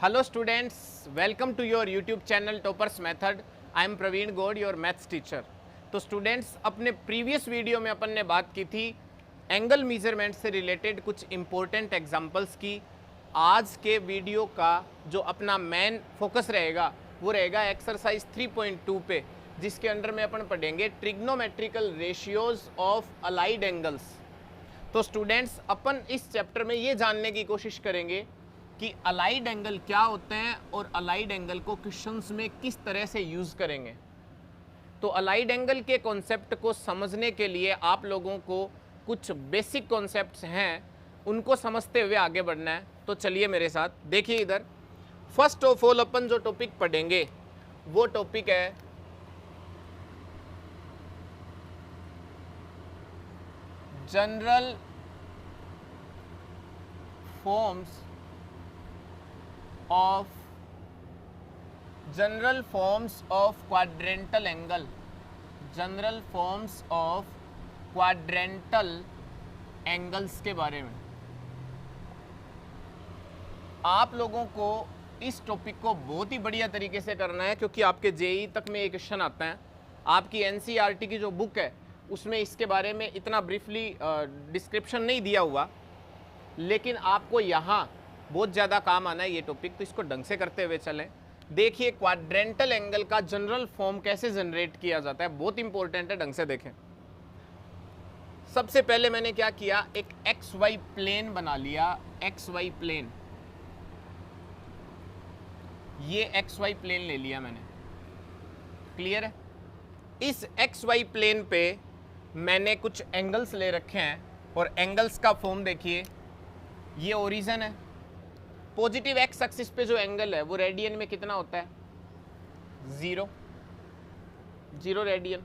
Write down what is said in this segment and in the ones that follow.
Hello students, welcome to your YouTube channel Toppers Method. I am Praveen God, your maths teacher. तो students, अपने previous video में अपन ने बात की थी एंगल मेजरमेंट से रिलेटेड कुछ इम्पोर्टेंट एग्जांपल्स की। आज के वीडियो का जो अपना मेन फोकस रहेगा वो रहेगा एक्सरसाइज 3.2 पे, जिसके अंडर में अपन पढ़ेंगे trigonometrical ratios of allied angles. तो स्टूडेंट्स, अपन इस चैप्टर में ये जानने की कोशिश करेंगे कि अलाइड एंगल क्या होते हैं और अलाइड एंगल को क्वेश्चंस में किस तरह से यूज़ करेंगे। तो अलाइड एंगल के कॉन्सेप्ट को समझने के लिए आप लोगों को कुछ बेसिक कॉन्सेप्ट्स हैं, उनको समझते हुए आगे बढ़ना है। तो चलिए मेरे साथ, देखिए इधर। फर्स्ट ऑफ ऑल अपन जो टॉपिक पढ़ेंगे वो टॉपिक है general forms of quadrantal angle. General forms of quadrantal angles के बारे में आप लोगों को इस टॉपिक को बहुत ही बढ़िया तरीके से करना है, क्योंकि आपके जेई तक में एक क्वेश्चन आता है। आपकी एनसीईआरटी की जो बुक है उसमें इसके बारे में इतना ब्रीफली डिस्क्रिप्शन नहीं दिया हुआ, लेकिन आपको यहाँ बहुत ज़्यादा काम आना है ये टॉपिक। तो इसको ढंग से करते हुए चलें। देखिए, क्वाड्रेंटल एंगल का जनरल फॉर्म कैसे जनरेट किया जाता है, बहुत इंपॉर्टेंट है, ढंग से देखें। सबसे पहले मैंने क्या किया, एक एक्स वाई प्लेन बना लिया। एक्स वाई प्लेन, ये एक्स वाई प्लेन ले लिया मैंने। क्लियर है? इस एक्स वाई प्लेन पे मैंने कुछ एंगल्स ले रखे हैं और एंगल्स का फॉर्म देखिए। ये ओरिजिन है। पॉजिटिव एक्स एक्सिस पे जो एंगल है वो रेडियन में कितना होता है? 0 रेडियन।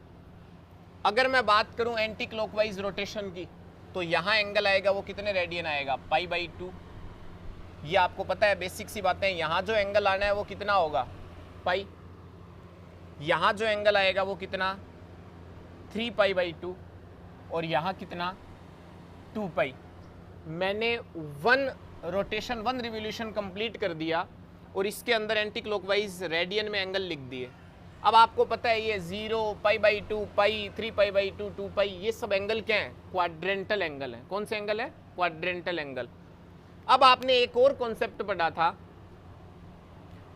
अगर मैं बात करूं एंटी क्लॉकवाइज रोटेशन की, तो यहाँ एंगल आएगा वो कितने रेडियन आएगा? π/2। ये आपको पता है, बेसिक सी बातें। यहाँ जो एंगल आना है वो कितना होगा? पाई। यहाँ जो एंगल आएगा वो कितना? 3π/2। और यहाँ कितना? 2π। मैंने वन रिवोल्यूशन कंप्लीट कर दिया और इसके अंदर एंटी क्लॉकवाइज रेडियन में एंगल लिख दिए। अब आपको पता है ये 0, π/2, पाई, 3π/2, 2π, ये सब एंगल क्या है? क्वाड्रेंटल एंगल है। कौन से एंगल है? Quadrantal angle. अब आपने एक और कॉन्सेप्ट पढ़ा था।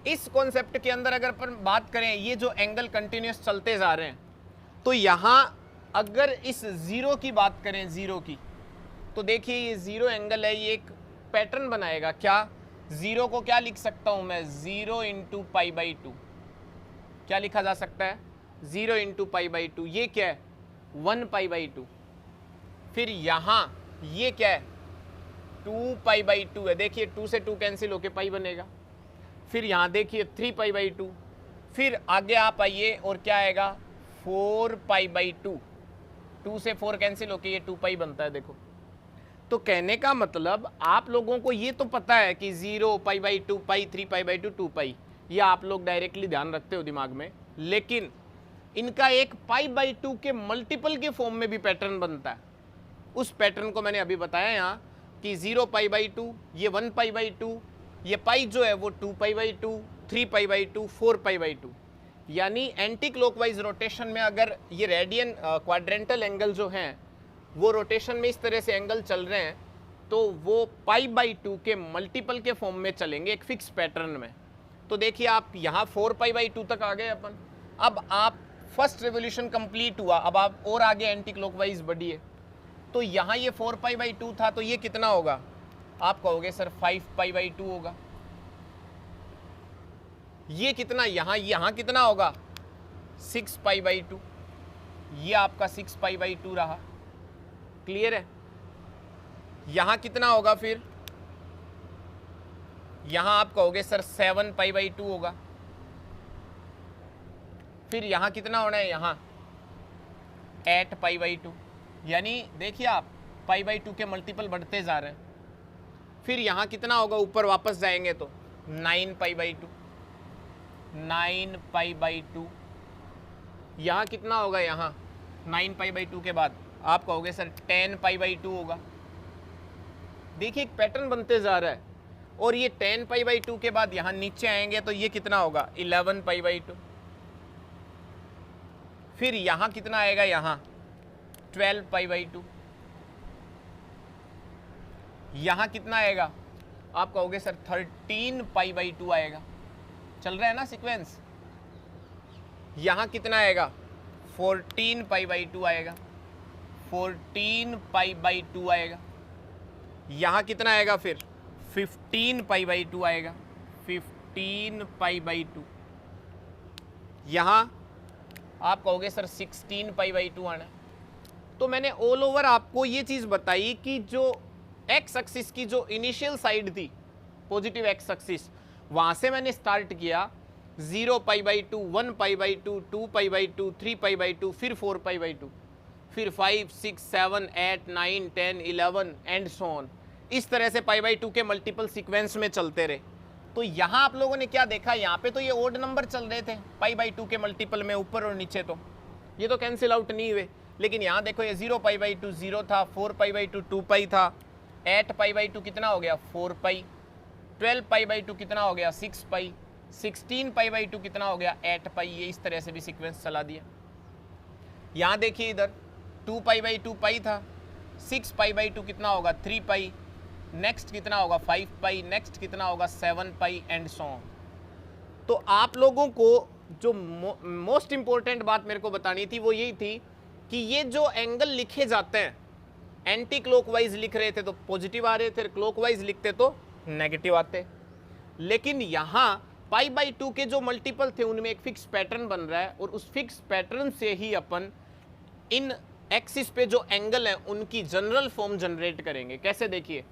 इस कॉन्सेप्ट के अंदर अगर अपन बात करें, ये जो एंगल कंटिन्यूस चलते जा रहे हैं, तो यहाँ अगर इस 0 की बात करें, 0 की, तो देखिए ये 0 एंगल है, ये एक पैटर्न बनाएगा। क्या 0 को क्या लिख सकता हूं मैं? 0 × π/2। क्या लिखा जा सकता है? 0 × π/2। ये क्या है? 1π/2। फिर यहाँ ये क्या है? 2π/2 है। देखिए 2 से 2 कैंसिल होके पाई बनेगा। फिर यहाँ देखिए 3π/2। फिर आगे आप आइए और क्या आएगा? 4π/2। 2 से 4 कैंसिल होके ये 2π बनता है। देखो, तो कहने का मतलब आप लोगों को ये तो पता है कि 0, π/2, पाई, 3π/2, 2π, ये आप लोग डायरेक्टली ध्यान रखते हो दिमाग में, लेकिन इनका एक π/2 के मल्टीपल के फॉर्म में भी पैटर्न बनता है। उस पैटर्न को मैंने अभी बताया यहाँ कि 0π/2, ये 1π/2, ये पाई जो है वो 2π/2, 3π/2, 4π/2। यानी एंटी क्लॉकवाइज रोटेशन में अगर ये रेडियन क्वाड्रेंटल एंगल जो हैं वो रोटेशन में इस तरह से एंगल चल रहे हैं, तो वो π/2 के मल्टीपल के फॉर्म में चलेंगे एक फिक्स पैटर्न में। तो देखिए आप यहाँ 4π/2 तक आ गए अपन। अब आप फर्स्ट रिवोल्यूशन कंप्लीट हुआ, अब आप और आगे एंटी क्लॉकवाइज बढ़िए। तो यहाँ ये 4π/2 था, तो ये कितना होगा? आप कहोगे सर 5π/2 होगा। ये कितना? यहाँ कितना होगा? 6π/2। ये आपका 6π/2 रहा। क्लियर है? यहाँ कितना होगा? फिर यहाँ आप कहोगे सर 7π/2 होगा। फिर यहाँ कितना होना है? यहाँ 8π/2। यानी देखिए आप π/2 के मल्टीपल बढ़ते जा रहे हैं। फिर यहाँ कितना होगा? ऊपर वापस जाएंगे तो 9π/2। 9π/2। यहाँ कितना होगा? यहाँ 9π/2 के बाद आप कहोगे सर 10π/2 होगा। देखिए एक पैटर्न बनते जा रहा है। और ये 10 पाई बाई 2 के बाद यहां नीचे आएंगे तो ये कितना होगा 11 पाई बाई 2। फिर यहां कितना आएगा, यहां 12 पाई बाई 2। यहां कितना आएगा, आप कहोगे सर 13 पाई बाई 2 आएगा। चल रहा है ना सीक्वेंस। यहां कितना आएगा 14 पाई बाई 2 आएगा, 14 पाई बाई 2 आएगा। यहां कितना आएगा फिर 15 पाई बाई 2 आएगा, 15 पाई बाई 2। यहां आप कहोगे सर 16 पाई बाई 2 आना। तो मैंने ऑल ओवर आपको ये चीज बताई कि जो एक्स एक्सिस की जो इनिशियल साइड थी पॉजिटिव एक्स एक्सिस, वहां से मैंने स्टार्ट किया 0 पाई by 2, 1 pi by 2, 2 pi by 2, 3 pi by 2, फिर 4 पाई बाई 2, फिर 5, 6, 7, 8, 9, 10, 11 एंड सो ऑन। इस तरह से पाई बाई 2 के मल्टीपल सीक्वेंस में चलते रहे। तो यहाँ आप लोगों ने क्या देखा, यहाँ पे तो ये ओड नंबर चल रहे थे पाई बाई 2 के मल्टीपल में, ऊपर और नीचे, तो ये तो कैंसिल आउट नहीं हुए। लेकिन यहाँ देखो ये 0 पाई बाई 2 0 था, 4 पाई बाई 2 2 पाई था, 8 पाई बाई 2 कितना हो गया 4 पाई, 12 पाई बाई 2 कितना हो गया 6 पाई, 16 पाई बाई 2 कितना हो गया 8 पाई। ये इस तरह से भी सीक्वेंस चला दिया। यहाँ देखिए इधर 2 पाई बाई 2 पाई था, 6 पाई बाई 2 कितना होगा 3 पाई, नेक्स्ट कितना होगा 5 पाई, नेक्स्ट कितना होगा 7 पाई एंड सो ऑन। तो आप लोगों को जो मोस्ट इंपॉर्टेंट बात मेरे को बतानी थी वो यही थी कि ये जो एंगल लिखे जाते हैं, एंटी क्लॉकवाइज लिख रहे थे तो पॉजिटिव आ रहे थे, क्लॉकवाइज लिखते तो नेगेटिव आते। लेकिन यहाँ पाई बाई 2 के जो मल्टीपल थे उनमें एक फिक्स पैटर्न बन रहा है, और उस फिक्स पैटर्न से ही अपन इन एक्सिस पे जो एंगल है उनकी जनरल फॉर्म जनरेट करेंगे। कैसे, देखिए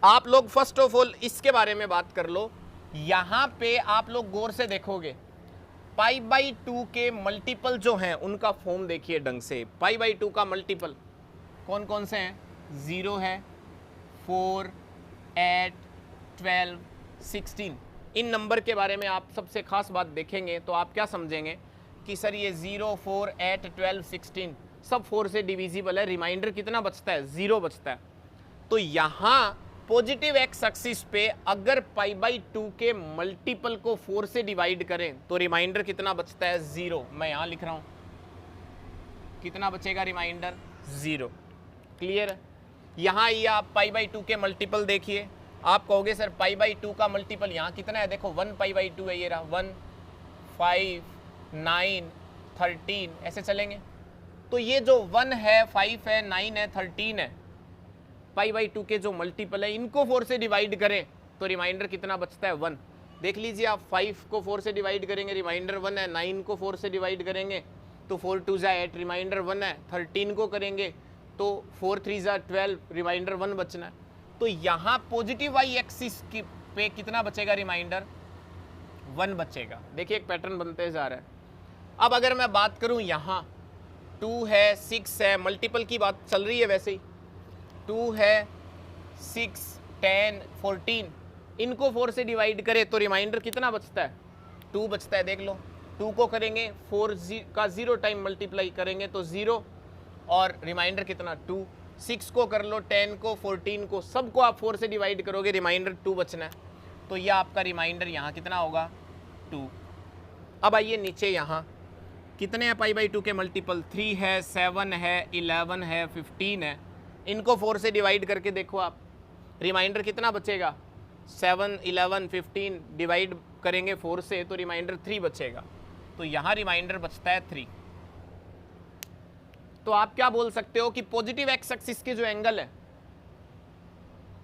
आप लोग फर्स्ट ऑफ ऑल इसके बारे में बात कर लो। यहां पे आप लोग गौर से देखोगे पाई बाई 2 के मल्टीपल जो हैं उनका फॉर्म देखिए ढंग से। पाई बाई 2 का मल्टीपल कौन कौन से हैं, 0 है, 4, 8, 12, 16। इन नंबर के बारे में आप सबसे खास बात देखेंगे तो आप क्या समझेंगे कि सर ये 0, 4, 8, 12, 16 सब 4 से डिविजिबल है, रिमाइंडर कितना बचता है 0 बचता है। तो यहाँ पॉजिटिव एक्स एक्सिस पे अगर पाई बाई 2 के मल्टीपल को 4 से डिवाइड करें तो रिमाइंडर कितना बचता है 0। मैं यहाँ लिख रहा हूँ कितना बचेगा रिमाइंडर 0। क्लियर है। यहाँ ये आप पाई बाई 2 के मल्टीपल देखिए, आप कहोगे सर पाई बाई 2 का मल्टीपल यहाँ कितना है, देखो 1 पाई बाई 2 है, ये रहा 1, 5, 9, 13 ऐसे चलेंगे। तो ये जो 1 है, 5 है, 9 है, 13 है, पाई बाई 2 के जो मल्टीपल है इनको 4 से डिवाइड करें तो रिमाइंडर कितना बचता है 1। देख लीजिए आप 5 को 4 से डिवाइड करेंगे रिमाइंडर 1 है, 9 को 4 से डिवाइड करेंगे तो 4 2 जा 8 रिमाइंडर 1 है, 13 को करेंगे तो 4 3 जा 12 रिमाइंडर 1 बचना है। तो यहाँ पॉजिटिव वाई एक्सिस की पे कितना बचेगा रिमाइंडर 1 बचेगा। देखिए एक पैटर्न बनते जा रहा है। अब अगर मैं बात करूँ यहाँ 2 है, 6 है, मल्टीपल की बात चल रही है वैसे ही, 2 है, 6, 10, 14 इनको 4 से डिवाइड करें तो रिमाइंडर कितना बचता है 2 बचता है। देख लो 2 को करेंगे 4 का 0 टाइम मल्टीप्लाई करेंगे तो 0 और रिमाइंडर कितना 2। 6 को कर लो, 10 को, 14 को, सबको आप 4 से डिवाइड करोगे रिमाइंडर 2 बचना है। तो यह आपका रिमाइंडर यहाँ कितना होगा 2। अब आइए नीचे, यहाँ कितने हैं पाई बाई 2 के मल्टीपल, 3 है, 7 है, 11 है, 15 है। इनको 4 से डिवाइड करके देखो आप, रिमाइंडर कितना बचेगा 7, 11, 15 डिवाइड करेंगे 4 से तो रिमाइंडर 3 बचेगा। तो यहाँ रिमाइंडर बचता है 3। तो आप क्या बोल सकते हो कि पॉजिटिव एक्स एक्सिस के जो एंगल है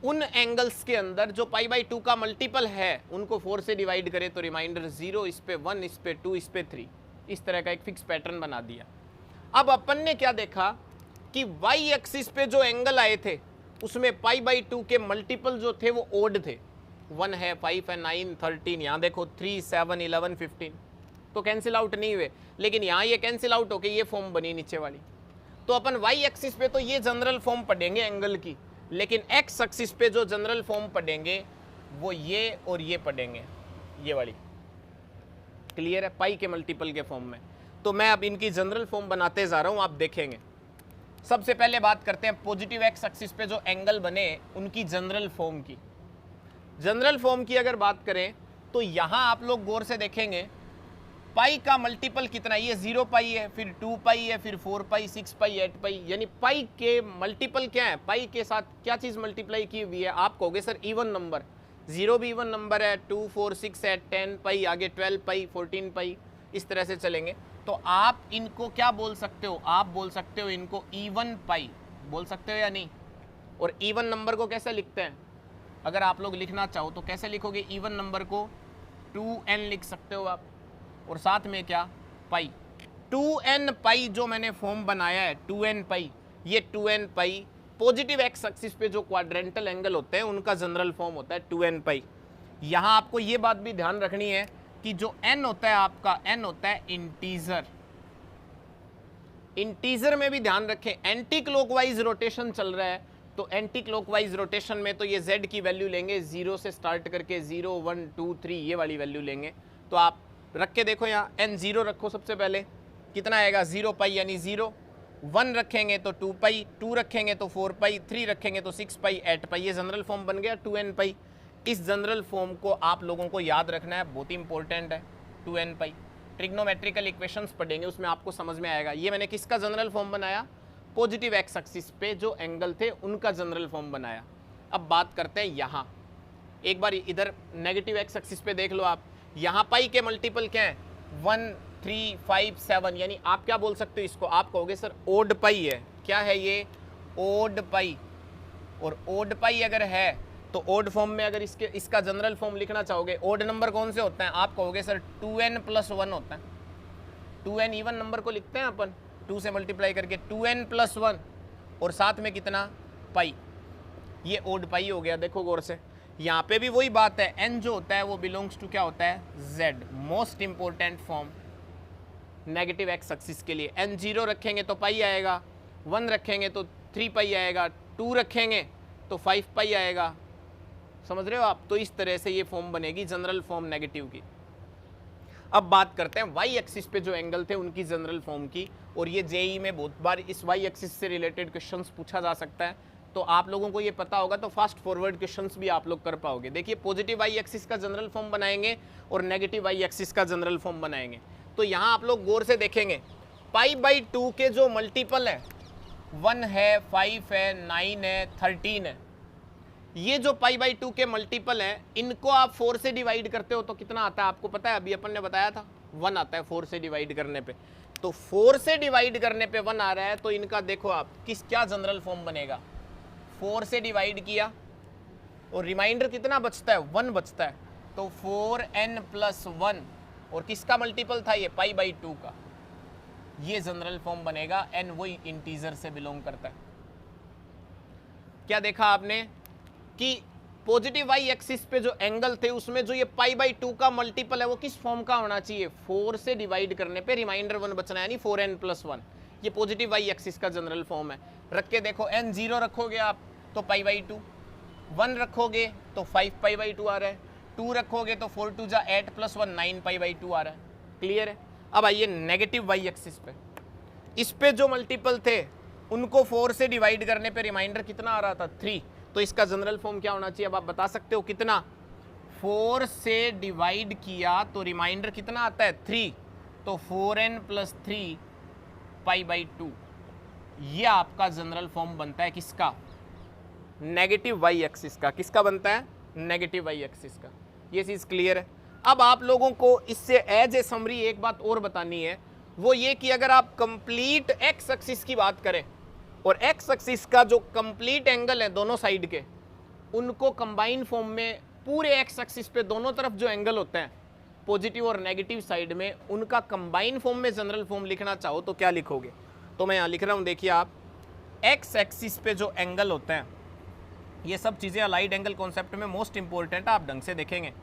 उन एंगल्स के अंदर जो पाई बाई 2 का मल्टीपल है उनको 4 से डिवाइड करें तो रिमाइंडर 0, इस पे 1, इस पे 2, इस पे 3। इस तरह का एक फिक्स पैटर्न बना दिया। अब अपन ने क्या देखा कि वाई एक्सिस पे जो एंगल आए थे उसमें पाई बाई 2 के मल्टीपल जो थे वो ओड थे, 1 है, 5 है, 9, 13। यहाँ देखो 3, 7, 11, 15 तो कैंसिल आउट नहीं हुए, लेकिन यहाँ ये कैंसिल आउट होके ये फॉर्म बनी नीचे वाली। तो अपन वाई एक्सिस पे तो ये जनरल फॉर्म पढ़ेंगे एंगल की, लेकिन एक्स एक्सिस पे जो जनरल फॉर्म पढ़ेंगे वो ये और ये पढ़ेंगे, ये वाली। क्लियर है, पाई के मल्टीपल के फॉर्म में। तो मैं अब इनकी जनरल फॉर्म बनाते जा रहा हूँ, आप देखेंगे। सबसे पहले बात करते हैं पॉजिटिव एक्स एक्सिस पे जो एंगल बने उनकी जनरल फॉर्म की। जनरल फॉर्म की अगर बात करें तो यहां आप लोग गौर से देखेंगे पाई का मल्टीपल कितना, ये 0 पाई है, फिर 2 पाई है, फिर 4 पाई, 6 पाई, 8 पाई, यानी पाई के मल्टीपल क्या है, पाई के साथ क्या चीज मल्टीप्लाई की हुई है। आप कहोगे सर इवन नंबर, 0 भी इवन नंबर है, 2 4 6 8 10 पाई, आगे 12 पाई, 14 पाई, इस तरह से चलेंगे। तो आप इनको क्या बोल सकते हो, आप बोल सकते हो इनको इवन पाई बोल सकते हो या नहीं। और इवन नंबर को कैसे लिखते हैं, अगर आप लोग लिखना चाहो तो कैसे लिखोगे, इवन नंबर को 2n लिख सकते हो आप, और साथ में क्या पाई, 2n पाई जो मैंने फॉर्म बनाया है 2n पाई, ये 2n पाई पॉजिटिव एक्स एक्सिस पे जो क्वाड्रेंटल एंगल होते हैं उनका जनरल फॉर्म होता है 2n पाई। यहाँ आपको ये बात भी ध्यान रखनी है कि जो n होता है आपका, n होता है इंटीजर। इंटीजर में भी ध्यान रखें, एंटी क्लॉकवाइज रोटेशन चल रहा है, तो एंटी क्लॉकवाइज रोटेशन में तो ये z की वैल्यू लेंगे 0 से स्टार्ट करके 0 1 2 3 ये वाली वैल्यू लेंगे। तो आप रख के देखो, यहाँ n0 रखो सबसे पहले, कितना आएगा 0 पाई यानी 0, 1 रखेंगे तो 2 पाई, 2 रखेंगे तो 4 पाई, 3 रखेंगे तो 6 पाई, 8 पाई, ये जनरल फॉर्म बन गया 2n पाई। इस जनरल फॉर्म को आप लोगों को याद रखना है, बहुत ही इंपॉर्टेंट है 2n पाई। ट्रिग्नोमेट्रिकल इक्वेशंस पढ़ेंगे उसमें आपको समझ में आएगा। ये मैंने किसका जनरल फॉर्म बनाया, पॉजिटिव एक्स एक्सिस पे जो एंगल थे उनका जनरल फॉर्म बनाया। अब बात करते हैं यहाँ, एक बार इधर नेगेटिव एक्स एक्सिस पे देख लो आप, यहाँ पाई के मल्टीपल क्या है 1 3 5 7, यानी आप क्या बोल सकते हो इसको, आप कहोगे सर ओड पाई है, क्या है ये ओड पाई। और ओड पाई अगर है तो ओड फॉर्म में अगर इसका जनरल फॉर्म लिखना चाहोगे, ओड नंबर कौन से होते हैं, आप कहोगे सर 2n + 1 होता है। 2n इवन नंबर को लिखते हैं अपन 2 से मल्टीप्लाई करके, 2n + 1 और साथ में कितना पाई, ये ओड पाई हो गया। देखो गौर से, यहाँ पे भी वही बात है, n जो होता है वो बिलोंग्स टू क्या होता है z, most important form negative x axis के लिए। n 0 रखेंगे तो पाई आएगा, 1 रखेंगे तो 3 पाई आएगा, 2 रखेंगे तो 5 पाई आएगा, समझ रहे हो आप। तो इस तरह से ये फॉर्म बनेगी जनरल फॉर्म नेगेटिव की। अब बात करते हैं वाई एक्सिस पे जो एंगल थे उनकी जनरल फॉर्म की, और ये जेई में बहुत बार इस वाई एक्सिस से रिलेटेड क्वेश्चंस पूछा जा सकता है, तो आप लोगों को ये पता होगा तो फास्ट फॉरवर्ड क्वेश्चंस भी आप लोग कर पाओगे। देखिए पॉजिटिव वाई एक्सिस का जनरल फॉर्म बनाएंगे और नेगेटिव वाई एक्सिस का जनरल फॉर्म बनाएंगे। तो यहाँ आप लोग गौर से देखेंगे π/2 के जो मल्टीपल है 1 है, 5 है, 9 है, 13 है, ये जो π/2 के मल्टीपल हैं इनको आप 4 से डिवाइड करते हो तो कितना आता है आपको पता है, अभी अपन ने बताया था 1 आता है 4 से डिवाइड करने पे। तो 4 से डिवाइड करने पे 1 आ रहा है, तो इनका देखो आप क्या जनरल फॉर्म बनेगा, 4 से डिवाइड किया और रिमाइंडर कितना बचता है 1 बचता है, तो 4n + 1 और किसका मल्टीपल था ये π/2 का, ये जनरल फॉर्म बनेगा। n वही इंटीजर से बिलोंग करता है। क्या देखा आपने कि पॉजिटिव वाई एक्सिस पे जो एंगल थे उसमें जो ये π/2 का मल्टीपल है वो किस फॉर्म का होना चाहिए, 4 से डिवाइड करने पे रिमाइंडर 1 बचना है, यानी 4n + 1, ये पॉजिटिव वाई एक्सिस का जनरल फॉर्म है। रख के देखो, n 0 रखोगे आप तो π/2, 1 रखोगे तो 5 π/2 आ रहा है, 2 रखोगे तो 4 2 जा 8 + 1 9 π/2 आ रहा है। क्लियर है। अब आइए नेगेटिव वाई एक्सिस पे, इस पे जो मल्टीपल थे उनको 4 से डिवाइड करने पे रिमाइंडर कितना आ रहा था 3, तो इसका जनरल फॉर्म क्या होना चाहिए, अब आप बता सकते हो कितना, 4 से डिवाइड किया तो रिमाइंडर कितना आता है 3, तो 4n + 3 π/2, ये आपका जनरल फॉर्म बनता है किसका, नेगेटिव वाई एक्सिस का। किसका बनता है, नेगेटिव वाई एक्सिस का। ये चीज़ क्लियर है। अब आप लोगों को इससे एज ए समरी एक बात और बतानी है, वो ये कि अगर आप कंप्लीट एक्स एक्सिस की बात करें और एक्स एक्सिस का जो कंप्लीट एंगल है दोनों साइड के, उनको कंबाइन फॉर्म में पूरे एक्स एक्सिस पे दोनों तरफ जो एंगल होते हैं पॉजिटिव और नेगेटिव साइड में, उनका कंबाइन फॉर्म में जनरल फॉर्म लिखना चाहो तो क्या लिखोगे, तो मैं यहाँ लिख रहा हूँ, देखिए आप एक्स एक्सिस पे जो एंगल होते हैं, ये सब चीज़ें अलाइड एंगल कॉन्सेप्ट में मोस्ट इंपॉर्टेंट है, आप ढंग से देखेंगे।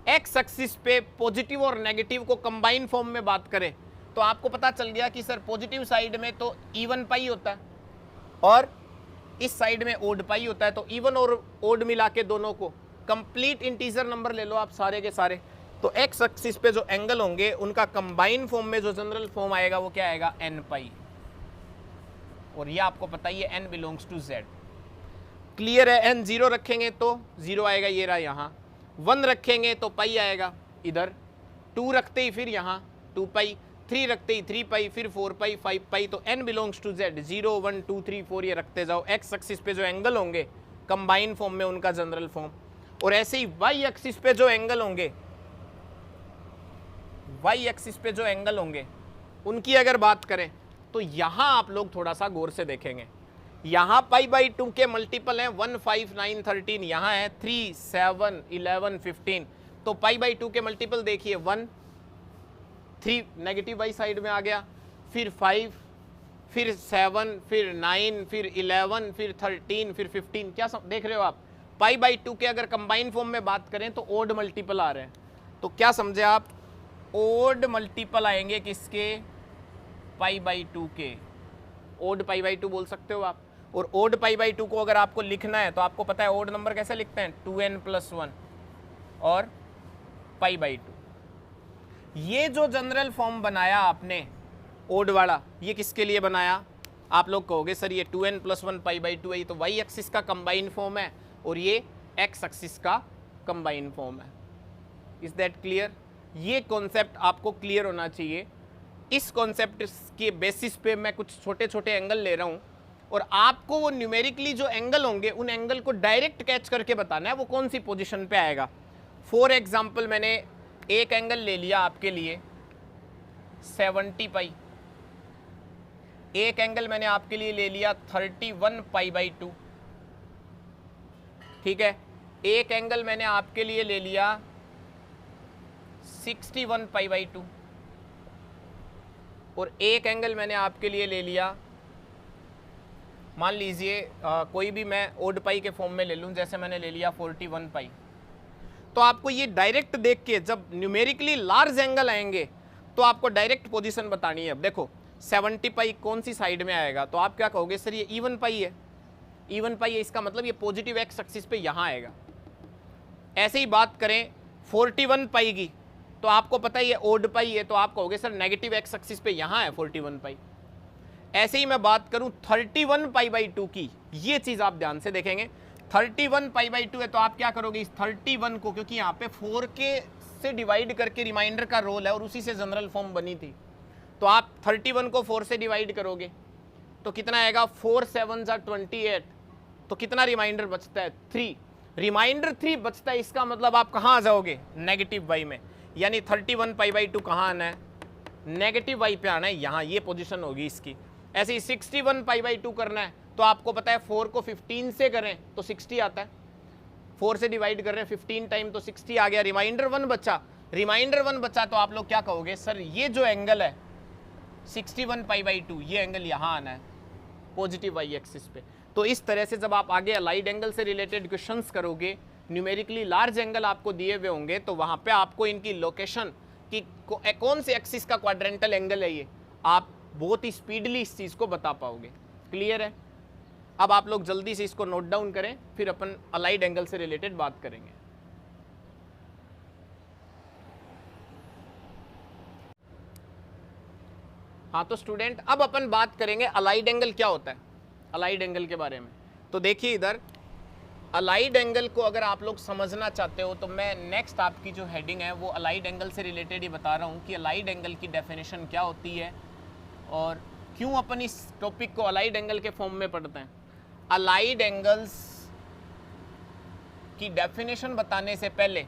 एक्स एक्सिस पे पॉजिटिव और नेगेटिव को कंबाइन फॉर्म में बात करें तो आपको पता चल गया कि सर पॉजिटिव साइड में तो इवन पाई होता है और इस साइड में ओड पाई होता है, तो इवन और ओड मिला के दोनों को कंप्लीट इंटीजर नंबर ले लो आप सारे के सारे, तो एक्स एक्सिस पे जो एंगल होंगे उनका कंबाइन फॉर्म में जो जनरल फॉर्म आएगा वो क्या आएगा, n पाई, और ये आपको पता ही है n belongs to z। Clear है। n 0 रखेंगे तो 0 आएगा, ये रहा यहाँ, 1 रखेंगे तो पाई आएगा इधर, 2 रखते ही फिर यहाँ 2 पाई, 3 रखते ही 3 पाई, फिर 4 पाई, 5 पाई। तो n बिलोंग्स टू z, 0 1 2 3 4 ये रखते जाओ। x एक्सिस पे जो एंगल होंगे कंबाइन फॉर्म में उनका जनरल फॉर्म, और ऐसे ही y एक्सिस पे जो एंगल होंगे, y एक्सिस पे जो एंगल होंगे उनकी अगर बात करें तो यहां आप लोग थोड़ा सा गौर से देखेंगे। यहां π/2 के मल्टीपल हैं 1 5 9 13, यहां है 3 7 11 15। तो π/2 के मल्टीपल देखिए 1 3 नेगेटिव वाई साइड में आ गया, फिर 5, फिर 7, फिर 9, फिर 11, फिर 13, फिर 15। क्या देख रहे हो आप? π/2 के अगर कंबाइन फॉर्म में बात करें तो ओड मल्टीपल आ रहे हैं। तो क्या समझे आप? ओड मल्टीपल आएंगे किसके? π/2 के। ओड π/2 बोल सकते हो आप। और ओड π/2 को अगर आपको लिखना है तो आपको पता है ओड नंबर कैसे लिखते हैं? 2n+1 और π/2। ये जो जनरल फॉर्म बनाया आपने ओड वाला, ये किसके लिए बनाया? आप लोग कहोगे सर ये 2n+1 π/2 है, तो y एक्सिस का कंबाइन फॉर्म है और ये x एक्सिस का कंबाइन फॉर्म है। Is that clear? ये कॉन्सेप्ट आपको क्लियर होना चाहिए। इस कॉन्सेप्ट के बेसिस पे मैं कुछ छोटे छोटे एंगल ले रहा हूँ और आपको वो न्यूमेरिकली जो एंगल होंगे उन एंगल को डायरेक्ट कैच करके बताना है वो कौन सी पोजीशन पे आएगा। फॉर एग्जांपल मैंने एक एंगल ले लिया आपके लिए 70 पाई, एक एंगल मैंने आपके लिए ले लिया 31 π/2, ठीक है। एक एंगल मैंने आपके लिए ले लिया 61 π/2 और एक एंगल मैंने आपके लिए ले लिया, मान लीजिए कोई भी मैं ओड पाई के फॉर्म में ले लूं, जैसे मैंने ले लिया 41 पाई। तो आपको ये डायरेक्ट देख के जब न्यूमेरिकली लार्ज एंगल आएंगे तो आपको डायरेक्ट पोजीशन बतानी है। अब देखो 70 पाई कौन सी साइड में आएगा, तो आप क्या कहोगे? सर ये इवन पाई है, इवन पाई है, इसका मतलब ये पॉजिटिव एक्स एक्सिस पे यहाँ आएगा। ऐसे ही बात करें 41 पाई की, तो आपको पता है ये ओड पाई है, तो आप कहोगे सर नेगेटिव एक्स एक्सिस पे यहाँ है 41 पाई। ऐसे ही मैं बात करूं 31 π/2 की, ये चीज आप ध्यान से देखेंगे 31 π/2 है, तो आप क्या करोगे? इस 31 को, क्योंकि यहाँ पे 4 के से डिवाइड करके रिमाइंडर का रोल है और उसी से जनरल फॉर्म बनी थी, तो आप 31 को 4 से डिवाइड करोगे तो कितना आएगा? 4 7 28। तो कितना रिमाइंडर बचता है? 3। रिमाइंडर 3 बचता है, इसका मतलब आप कहाँ आ जाओगे? नेगेटिव वाई में। यानी 31 π/2 कहाँ आना है? नेगेटिव वाई पे आना है, यहाँ ये पोजीशन होगी इसकी। ऐसे ही 61 π/2 करना है, तो आपको पता है 4 को 15 से करें तो 60 आता है, 4 से डिवाइड कर रहे हैं 15 टाइम तो 60 आ गया। रिमाइंडर 1 बचा, रिमाइंडर 1 बचा, तो आप लोग क्या कहोगे? सर ये जो एंगल है 61 π/2, ये एंगल यहाँ आना है पॉजिटिव वाई एक्सिस पे। तो इस तरह से जब आप आगे अलाइड एंगल से रिलेटेड क्वेश्चंस करोगे, न्यूमेरिकली लार्ज एंगल आपको दिए हुए होंगे, तो वहाँ पे आपको इनकी लोकेशन कि कौन से एक्सिस का क्वाड्रेंटल एंगल है ये, आप बहुत ही स्पीडली इस चीज़ को बता पाओगे। क्लियर है? अब आप लोग जल्दी से इसको नोट डाउन करें, फिर अपन अलाइड एंगल से रिलेटेड बात करेंगे। हाँ तो स्टूडेंट, अब अपन बात करेंगे अलाइड एंगल क्या होता है, अलाइड एंगल के बारे में। तो देखिए इधर अलाइड एंगल को अगर आप लोग समझना चाहते हो तो मैं नेक्स्ट आपकी जो हेडिंग है वो अलाइड एंगल से रिलेटेड ही बता रहा हूँ कि अलाइड एंगल की डेफिनेशन क्या होती है और क्यों अपन इस टॉपिक को अलाइड एंगल के फॉर्म में पढ़ते हैं। अलाइड एंगल्स की डेफिनेशन बताने से पहले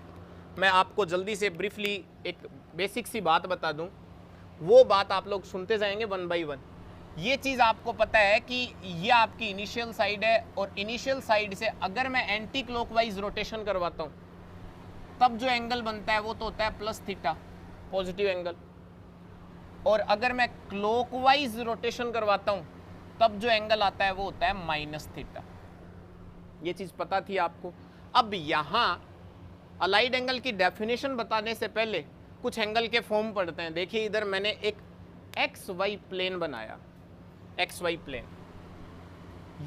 मैं आपको जल्दी से ब्रीफली एक बेसिक सी बात बता दूं, वो बात आप लोग सुनते जाएंगे 1 बाय 1। ये चीज़ आपको पता है कि ये आपकी इनिशियल साइड है और इनिशियल साइड से अगर मैं एंटी क्लॉकवाइज रोटेशन करवाता हूँ तब जो एंगल बनता है वो तो होता है +θ, पॉजिटिव एंगल। और अगर मैं क्लॉकवाइज रोटेशन करवाता हूँ तब जो एंगल आता है वो होता है -θ। ये चीज़ पता थी आपको। अब यहाँ अलाइड एंगल की डेफिनेशन बताने से पहले कुछ एंगल के फॉर्म पढ़ते हैं। देखिए इधर मैंने एक XY प्लेन बनाया, XY प्लेन,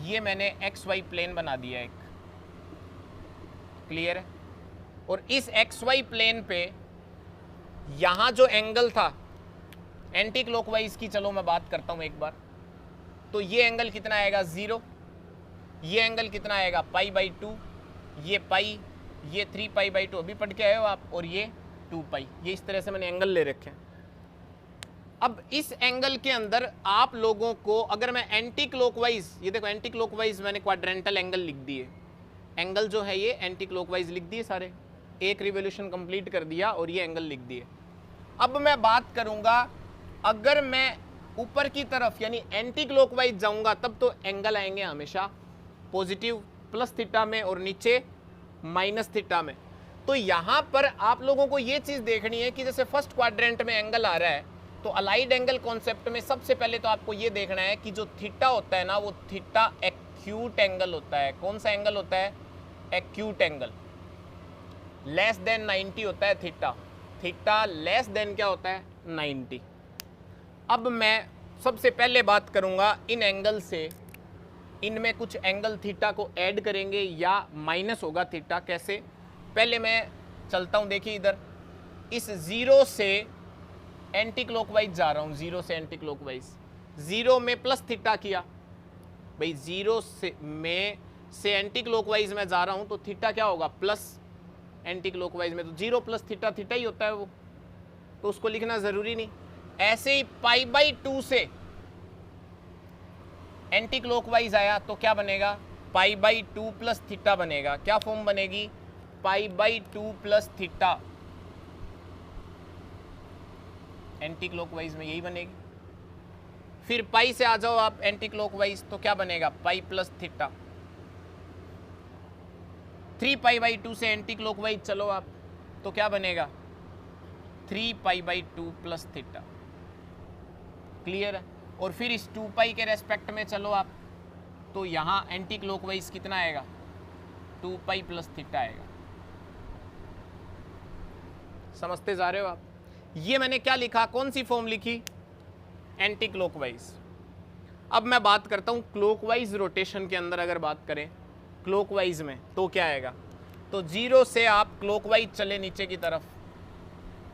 ये मैंने XY प्लेन बना दिया एक। क्लियर है? और इस XY प्लेन पे यहाँ जो एंगल था एंटी क्लॉकवाइज की, चलो मैं बात करता हूँ एक बार, तो ये एंगल कितना आएगा? 0। ये एंगल कितना आएगा? π/2, ये पाई, ये 3π/2 अभी पढ़ के आए हो आप, और ये 2π, ये इस तरह से मैंने एंगल ले रखे हैं। अब इस एंगल के अंदर आप लोगों को अगर मैं एंटी क्लॉकवाइज, ये देखो एंटी क्लॉकवाइज मैंने क्वाड्रेंटल एंगल लिख दिए, एंगल जो है ये एंटी क्लॉकवाइज लिख दिए सारे, एक रिवोल्यूशन कंप्लीट कर दिया और ये एंगल लिख दिए। अब मैं बात करूंगा अगर मैं ऊपर की तरफ यानी एंटी क्लॉकवाइज जाऊंगा तब तो एंगल आएंगे हमेशा पॉजिटिव प्लस थीटा में और नीचे माइनस थीटा में। तो यहां पर आप लोगों को ये चीज देखनी है कि जैसे फर्स्ट क्वाड्रेंट में एंगल आ रहा है तो अलाइड एंगल कॉन्सेप्ट में सबसे पहले तो आपको ये देखना है कि जो थीटा होता है ना वो थीटा एक्यूट एंगल होता है। कौन सा एंगल होता है? Acute angle. लेस देन 90 होता है थीटा, थीटा लेस देन क्या होता है? 90। अब मैं सबसे पहले बात करूंगा इन एंगल से, इनमें कुछ एंगल थीटा को ऐड करेंगे या माइनस होगा थीटा। कैसे? पहले मैं चलता हूं, देखिए इधर इस जीरो से एंटी क्लॉकवाइज जा रहा हूं, जीरो से एंटी क्लॉकवाइज, जीरो में प्लस थीटा किया भाई, जीरो से एंटी क्लॉकवाइज में जा रहा हूं तो थीटा क्या होगा? प्लस एंटी क्लॉकवाइज में तो जीरो प्लस थीटा थीटा ही होता है वो, तो उसको लिखना जरूरी नहीं। ऐसे ही π/2 से एंटी क्लॉकवाइज आया तो क्या बनेगा? π/2 प्लस थीटा बनेगा। क्या फॉर्म बनेगी? π/2 प्लस थीटा, एंटी क्लॉकवाइज में यही बनेगी। फिर पाई से आ जाओ आप एंटी क्लॉकवाइज तो क्या बनेगा? पाई प्लस थीटा। 3π/2 से एंटी क्लॉकवाइज चलो आप तो क्या बनेगा? 3π/2 प्लस थीटा। क्लियर है? और फिर इस 2π के रेस्पेक्ट में चलो आप तो यहाँ एंटी क्लॉकवाइज कितना आएगा? 2π प्लस थीटा आएगा। समझते जा रहे हो आप? ये मैंने क्या लिखा, कौन सी फॉर्म लिखी? Anti clockwise. अब मैं बात करता हूँ क्लॉकवाइज रोटेशन के अंदर अगर बात करें क्लॉकवाइज में तो क्या आएगा? तो जीरो से आप क्लॉकवाइज चले नीचे की तरफ,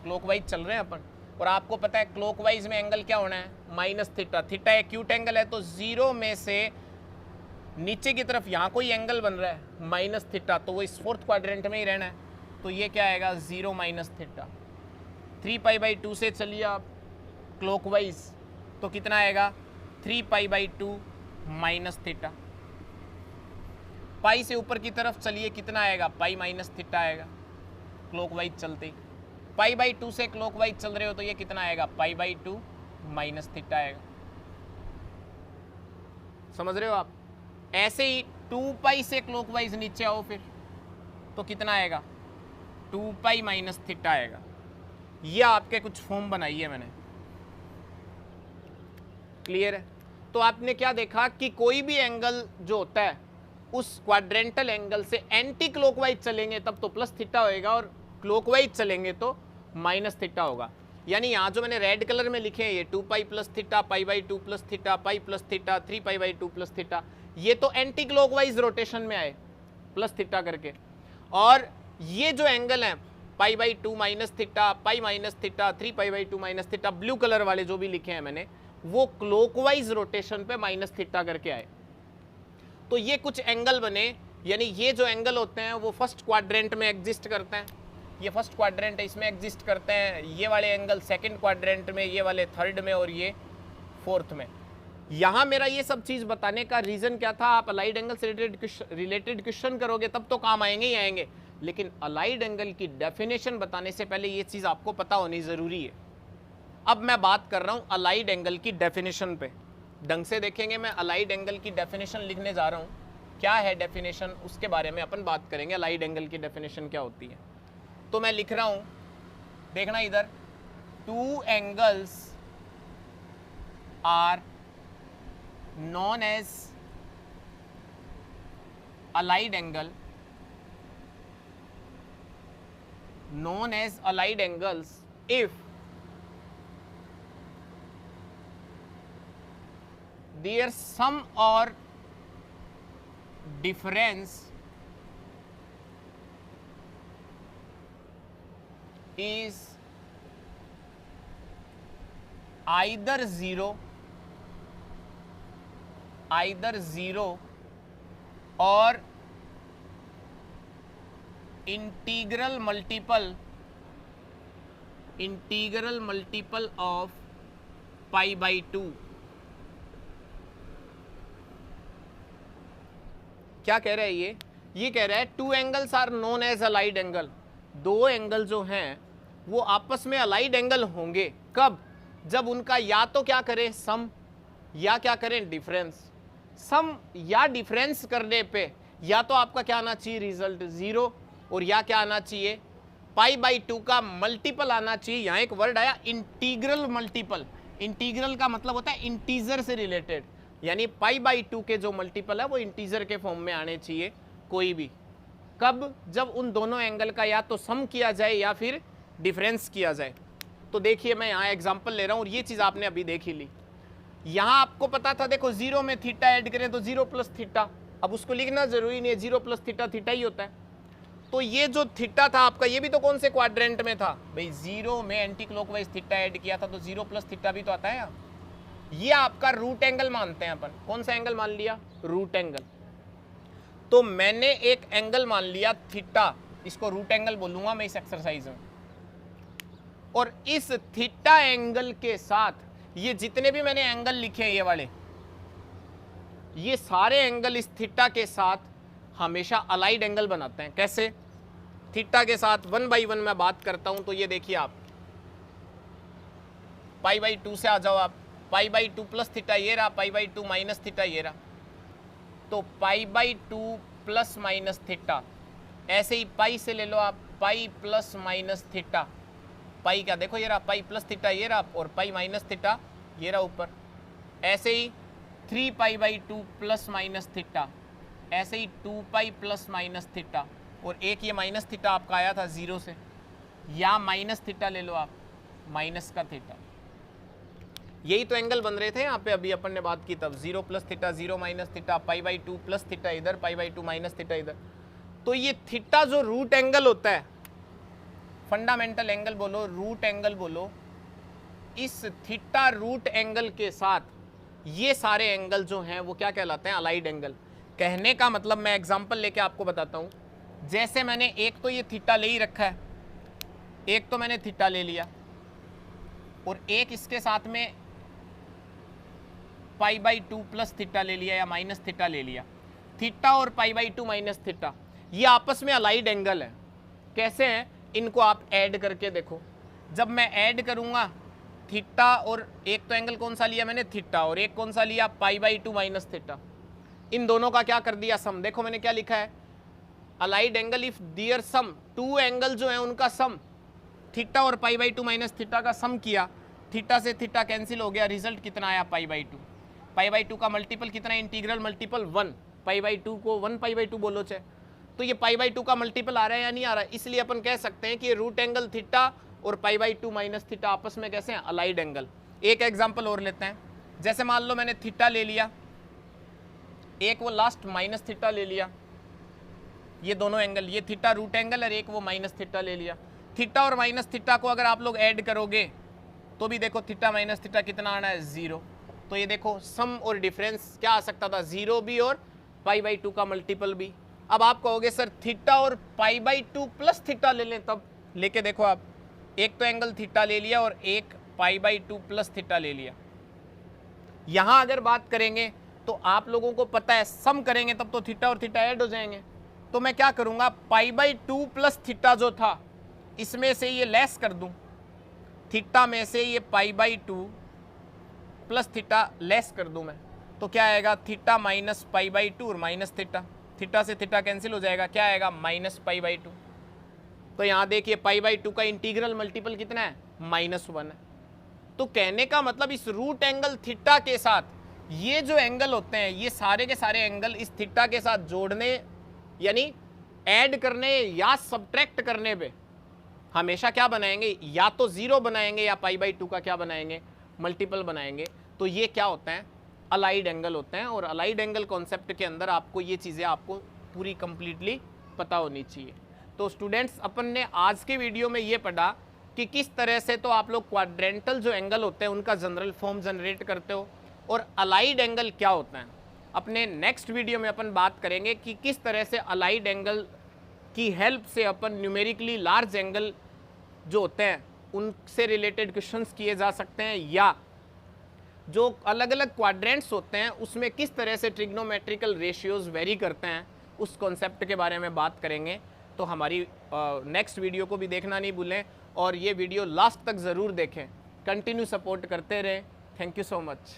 क्लॉकवाइज चल रहे हैं अपन, और आपको पता है क्लॉकवाइज में एंगल क्या होना है? Minus theta. Theta acute angle है तो जीरो में से नीचे की तरफ यहाँ कोई एंगल बन रहा है माइनस थीटा, तो वो इस फोर्थ क्वाड्रेंट में ही रहना है। तो ये क्या आएगा? Zero minus theta. 3π/2 से चलिए आप क्लॉकवाइज तो कितना आएगा? 3π/2 माइनस थीटा। पाई से ऊपर की तरफ चलिए कितना आएगा? पाई माइनस थीटा आएगा क्लॉकवाइज चलते ही। π/2 से क्लॉकवाइज चल रहे हो तो ये कितना आएगा? π/2 माइनस थीटा आएगा। समझ रहे हो आप? ऐसे ही 2π से क्लॉकवाइज नीचे आओ फिर तो कितना आएगा? 2π माइनस थीटा आएगा। ये आपके कुछ फॉर्म बनाई है मैंने। क्लियर है? तो आपने क्या देखा कि कोई भी एंगल जो होता है उस क्वाड्रेंटल एंगल से एंटी क्लॉकवाइज चलेंगे तब तो प्लस थीटा होएगा और क्लॉकवाइज चलेंगे तो माइनस थीटा होगा। यानी यहाँ जो मैंने रेड कलर में लिखे हैं ये 2π plus theta, π/2 plus theta, pi plus theta, 3π/2 plus theta, ये तो एंटी क्लॉकवाइज रोटेशन में आए प्लस थीटा करके। और ये जो एंगल है π/2 minus theta, pi minus theta, 3π/2 minus theta, blue colour वाले जो भी लिखे हैं मैंने वो क्लॉकवाइज रोटेशन पे माइनस थीटा करके आए। तो ये कुछ एंगल बने, यानी ये जो एंगल होते हैं वो फर्स्ट क्वाड्रेंट में एग्जिस्ट करते हैं, ये फर्स्ट क्वाड्रेंट है इसमें एग्जिस्ट करते हैं, ये वाले एंगल सेकंड क्वाड्रेंट में, ये वाले थर्ड में और ये फोर्थ में। यहाँ मेरा ये सब चीज़ बताने का रीज़न क्या था? आप अलाइड एंगल से रिलेटेड क्वेश्चन करोगे तब तो काम आएंगे ही आएंगे, लेकिन अलाइड एंगल की डेफिनेशन बताने से पहले ये चीज़ आपको पता होनी ज़रूरी है। अब मैं बात कर रहा हूँ अलाइड एंगल की डेफिनेशन पे, ढंग से देखेंगे। मैं अलाइड एंगल की डेफिनेशन लिखने जा रहा हूँ। क्या है डेफिनेशन, उसके बारे में अपन बात करेंगे। अलाइड एंगल की डेफिनेशन क्या होती है तो मैं लिख रहा हूँ, देखना इधर, two angles are known as allied angle, known as allied angles if their sum or difference is either zero or integral multiple of pi by 2। क्या कह रहा है ये कह रहा है two angles are known as allied angle. दो angle जो हैं वो आपस में अलाइड एंगल होंगे कब? जब उनका या तो क्या करें सम या क्या करें डिफरेंस। सम या डिफरेंस करने पे या तो आपका क्या आना चाहिए रिजल्ट 0 और या क्या आना चाहिए पाई बाई 2 का मल्टीपल आना चाहिए। यहाँ एक वर्ड आया इंटीग्रल मल्टीपल। इंटीग्रल का मतलब होता है इंटीजर से रिलेटेड, यानी पाई बाई 2 के जो मल्टीपल है वो इंटीजर के फॉर्म में आने चाहिए कोई भी। कब? जब उन दोनों एंगल का या तो सम किया जाए या फिर डिफरेंस किया जाए। तो देखिए मैं यहाँ एग्जांपल ले रहा हूँ और ये चीज़ आपने अभी देख ही ली। यहाँ आपको पता था देखो 0 में थीटा ऐड करें तो 0 प्लस थीटा, अब उसको लिखना जरूरी नहीं है, 0 प्लस थीटा थीटा ही होता है। तो ये जो थीटा था आपका ये भी तो कौन से क्वाड्रेंट में था भाई? 0 में एंटी क्लॉकवाइज थीटा ऐड किया था तो 0 प्लस थीटा भी तो आता है यहाँ। ये आपका रूट एंगल मानते हैं अपन। कौन सा एंगल मान लिया? Root angle. तो मैंने एक एंगल मान लिया थीटा, इसको रूट एंगल बोलूंगा मैं इस एक्सरसाइज में। और इस थीटा एंगल के साथ ये जितने भी मैंने एंगल लिखे हैं ये वाले, ये सारे एंगल इस थीटा के साथ हमेशा अलाइड एंगल बनाते हैं। कैसे? थीटा के साथ 1 बाई 1 मैं बात करता हूं तो ये देखिए आप पाई बाई 2 से आ जाओ आप, पाई बाई 2 प्लस थीटा ये रहा, पाई बाई 2 माइनस थीटा ये रहा। तो पाई बाई 2 प्लस माइनस थीटा, ऐसे ही पाई से ले लो आप, पाई प्लस माइनस थीटा। पाई क्या देखो ये रहा, पाई प्लस थीटा ये रहा और पाई माइनस थीटा ये रहा ऊपर। ऐसे ही 3 पाई बाई 2 प्लस माइनस थीटा, ऐसे ही 2 पाई प्लस माइनस थीटा, और एक ये माइनस थीटा आपका आया था 0 से, या माइनस थीटा ले लो आप, माइनस का थीटा। यही तो एंगल बन रहे थे यहाँ पे अभी अपन ने बात की तब, 0 plus theta 0 minus theta, pi by 2 plus theta इधर, पाई बाई 2 माइनस थीटा इधर। तो ये थीटा जो रूट एंगल होता है, फंडामेंटल एंगल बोलो, रूट एंगल बोलो, इस थीटा रूट एंगल के साथ ये सारे एंगल जो हैं वो क्या कहलाते हैं? Allied angle. कहने का मतलब मैं एग्जांपल लेके आपको बताता हूं। जैसे मैंने एक तो ये थीटा ले ही रखा है, एक तो मैंने थीटा ले लिया और एक इसके साथ में पाई बाई 2 प्लस थीटा ले लिया या माइनस थीटा ले लिया। थीटा और पाई बाई 2 माइनस थीटा ये आपस में अलाइड एंगल है। कैसे हैं? इनको आप ऐड करके देखो। जब मैं ऐड करूंगा थीटा और एक तो एंगल कौन सा लिया मैंने? थीटा, और एक कौन सा लिया? Pi by 2 minus theta. इन दोनों का क्या कर दिया? सम। देखो मैंने क्या लिखा है, allied angle if their sum, two angle जो है उनका सम, थीटा और पाई बाई 2 माइनस थीटा का सम किया, थीटा से थीटा कैंसिल हो गया, रिजल्ट कितना आया? पाई बाई 2। पाई बाई 2 का मल्टीपल कितना है? इंटीग्रल मल्टीपल 1, पाई बाई 2 को 1 पाई बाई 2 बोलो चाहे। तो ये पाई बाई 2 का मल्टीपल आ रहा है या नहीं आ रहा है? इसलिए अपन कह सकते हैं कि ये रूट एंगल थीटा और पाई बाई 2 माइनस थीटा आपस में कैसे हैं? Allied angle. एक एग्जांपल और लेते हैं। जैसे मान लो मैंने थीटा ले लिया, एक वो लास्ट माइनस थीटा ले लिया, ये दोनों एंगल, ये थीटा रूट एंगल और एक वो माइनस थीटा ले लिया। थीटा और माइनस थीटा को अगर आप लोग ऐड करोगे तो भी देखो थीटा माइनस थीटा कितना आना है? 0। तो ये देखो सम और डिफरेंस क्या आ सकता था? 0 भी और पाई बाई 2 का मल्टीपल भी। अब आप कहोगे सर थीटा और पाई बाई 2 प्लस थीटा ले लें, तब लेके देखो आप, एक तो एंगल थीटा ले लिया और एक पाई बाई 2 प्लस थीटा ले लिया। यहां अगर बात करेंगे तो आप लोगों को पता है सम करेंगे तब तो थीटा और थीटा ऐड हो जाएंगे। तो मैं क्या करूंगा, पाई बाई 2 प्लस थीटा जो था इसमें से ये लेस कर दूं, थीटा में से ये पाई बाई 2 प्लस थीटा लेस कर दूं मैं, तो क्या आएगा? थीटा माइनस पाई बाई 2 और माइनस थीटा, थीटा से थीटा कैंसिल हो जाएगा, क्या आएगा? Minus pi by 2। तो यहाँ देखिए पाई बाई 2 का इंटीग्रल मल्टीपल कितना है? -1 है। तो कहने का मतलब इस रूट एंगल थीटा के साथ ये जो एंगल होते हैं ये सारे के सारे एंगल इस थीटा के साथ जोड़ने यानी ऐड करने या सब्ट्रैक्ट करने पे हमेशा क्या बनाएंगे? या तो 0 बनाएंगे या पाई बाई 2 का क्या बनाएंगे? मल्टीपल बनाएंगे। तो ये क्या होता है? अलाइड एंगल होते हैं। और अलाइड एंगल कॉन्सेप्ट के अंदर आपको ये चीज़ें आपको पूरी कंप्लीटली पता होनी चाहिए। तो स्टूडेंट्स अपन ने आज के वीडियो में ये पढ़ा कि किस तरह से तो आप लोग क्वाड्रेंटल जो एंगल होते हैं उनका जनरल फॉर्म जनरेट करते हो और अलाइड एंगल क्या होता है। अपने नेक्स्ट वीडियो में अपन बात करेंगे कि किस तरह से अलाइड एंगल की हेल्प से अपन न्यूमेरिकली लार्ज एंगल जो होते हैं उनसे रिलेटेड क्वेश्चंस किए जा सकते हैं, या जो अलग अलग क्वाड्रेंट्स होते हैं उसमें किस तरह से ट्रिग्नोमेट्रिकल रेशियोज वेरी करते हैं, उस कॉन्सेप्ट के बारे में बात करेंगे। तो हमारी नेक्स्ट वीडियो को भी देखना नहीं भूलें और ये वीडियो लास्ट तक ज़रूर देखें। कंटिन्यू सपोर्ट करते रहें। Thank you so much.